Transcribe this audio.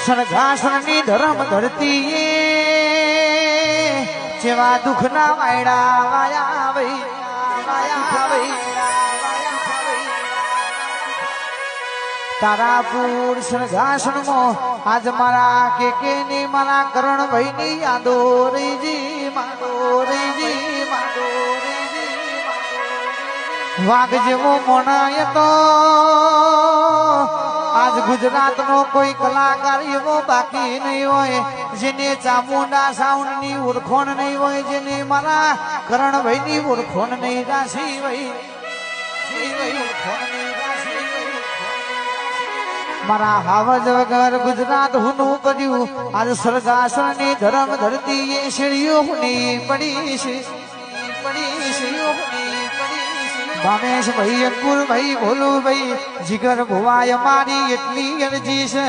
સરઘાસણની ધરમ ધરતી જેવા દુઃખના વાયડા વાયા વઈ તારાપુર સરઘાસણમાં આજ મારા કે ની મારા કરણભાઈ ની યાદો રહીજી વાઘ જેવો મણાય તો આજ ગુજરાત નો કોઈ કલાકાર એવો બાકી નહીં હોય જેને ચામુંડા સાઉન્ડ ની ઓળખોણ નહીં હોય જેને મારા કરણભાઈ ની ઓળખોણ નહીં રાશી વઈ મારા હાવજ વગર ગુજરાત હુનું કર્યું આજ સરઘાસણ ની ધરમ ધરતી એ શેરીઓ હુની પડી છે ભાવેશ ભાઈ અંકુર ભાઈ ભોલું ભાઈ જીગર ભુવાય મારી એટલી અરજી છે